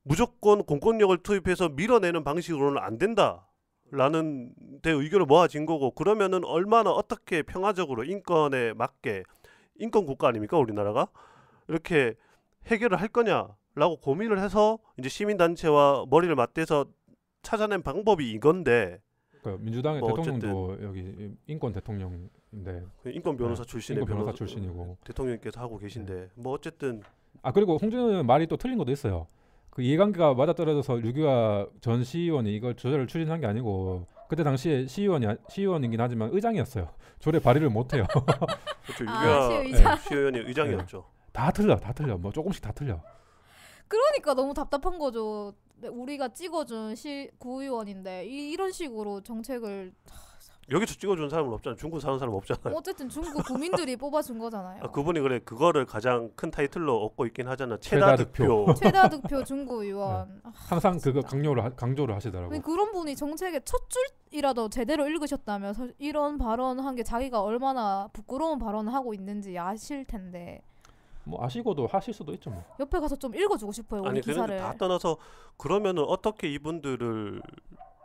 무조건 공권력을 투입해서 밀어내는 방식으로는 안 된다라는 데 의견을 모아진 거고, 그러면은 얼마나 어떻게 평화적으로 인권에 맞게, 인권 국가 아닙니까 우리나라가, 이렇게 해결을 할 거냐라고 고민을 해서 이제 시민단체와 머리를 맞대서 찾아낸 방법이 이건데, 그러니까 민주당의 뭐 대통령도 여기 인권 대통령인데 인권 변호사 네, 출신의 인권 변호사 출신이고. 대통령께서 하고 계신데, 뭐 어쨌든 그리고 홍준호 의원 말이 또 틀린 것도 있어요. 그 이해관계가 맞아떨어져서 유교화 전 시의원이 이걸 조례를 추진한 게 아니고, 그때 당시에 시의원이긴 하지만 의장이었어요. 조례 발의를 못 해요. 그렇죠. 아, 유교화 시의장. 시의원이 의장이었죠. 다 틀려. 뭐 조금씩 다 틀려. 그러니까 너무 답답한 거죠. 우리가 찍어준 구의원인데 이런 식으로 정책을 여기서 찍어준 사람은 없잖아요. 중국 사는 사람 없잖아요. 어쨌든 중국 국민들이 뽑아준 거잖아요. 그분이 그래 그거를 가장 큰 타이틀로 얻고 있긴 하잖아. 최다 최다 득표. 최다 득표 중구 의원. 항상 그거 진짜. 강조를 하시더라고요. 아니, 그런 분이 정책의 첫 줄이라도 제대로 읽으셨다면 이런 발언한 게 자기가 얼마나 부끄러운 발언을 하고 있는지 아실 텐데, 뭐 아시고도 하실 수도 있죠 뭐. 옆에 가서 좀 읽어주고 싶어요. 우리 아니 기사를. 그런데 다 떠나서 그러면은 어떻게 이분들을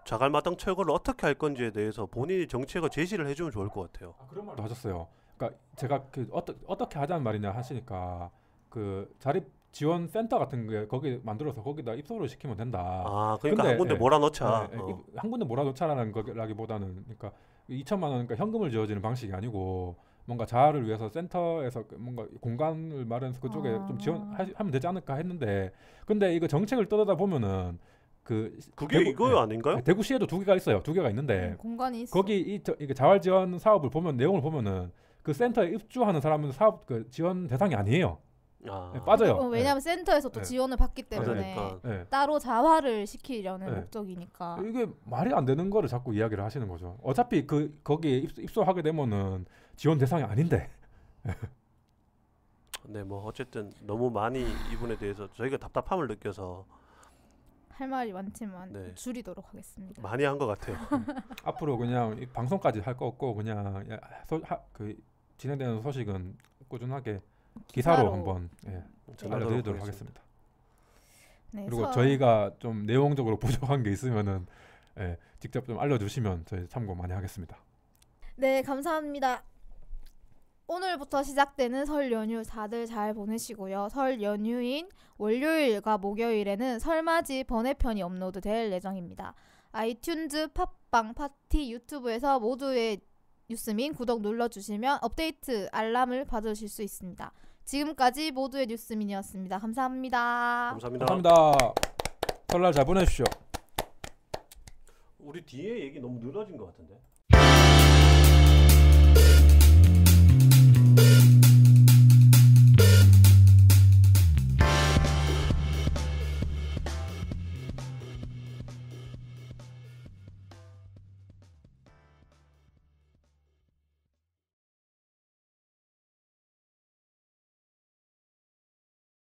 자갈마당 철거를 어떻게 할 건지에 대해서 본인이 정책을 제시를 해주면 좋을 것 같아요. 그런 말도 하셨어요. 그러니까 제가 그 어떻게 하자는 말이냐 하시니까 그 자립 지원 센터 같은 게 거기 만들어서 거기다 입소를 시키면 된다. 아 그러니까 근데, 한 군데 예. 몰아넣자. 한 군데 몰아놓자라는 거라기보다는, 그러니까 2천만 원, 그러니까 현금을 지어지는 방식이 아니고 뭔가 자아를 위해서 센터에서 뭔가 공간을 마련해서 그쪽에 좀 지원하면 되지 않을까 했는데, 근데 이거 정책을 떠들다 보면은 그게 이거 아닌가요? 대구시에도 2개가 있어요. 2개가 있는데 공간이 있어. 거기 이게 자활 지원 사업을 보면 내용을 보면은 그 센터에 입주하는 사람은 사업 그 지원 대상이 아니에요. 빠져요. 왜냐하면 센터에서 또 네. 지원을 받기 때문에 그러니까. 네. 따로 자활을 시키려는 네. 목적이니까. 이게 말이 안 되는 거를 자꾸 이야기를 하시는 거죠. 어차피 거기에 입소하게 되면은 지원 대상이 아닌데. 네, 뭐 어쨌든 너무 많이 이분에 대해서 저희가 답답함을 느껴서 할 말이 많지만 네. 줄이도록 하겠습니다. 많이 한 것 같아요. 앞으로 그냥 이 방송까지 할 거 없고 그냥 진행되는 소식은 꾸준하게 기사로 한번 알려드리도록 하겠습니다. 네, 그리고 저희가 좀 내용적으로 부족한 게 있으면은 직접 좀 알려주시면 저희 참고 많이 하겠습니다. 네, 감사합니다. 오늘부터 시작되는 설 연휴 다들 잘 보내시고요. 설 연휴인 월요일과 목요일에는 설맞이 번외편이 업로드될 예정입니다. 아이튠즈, 팟빵, 파티, 유튜브에서 모두의 뉴스민 구독 눌러주시면 업데이트 알람을 받으실 수 있습니다. 지금까지 모두의 뉴스민이었습니다. 감사합니다. 감사합니다. 설날 잘 보내십시오. 우리 뒤에 얘기 너무 늘어진 것 같은데.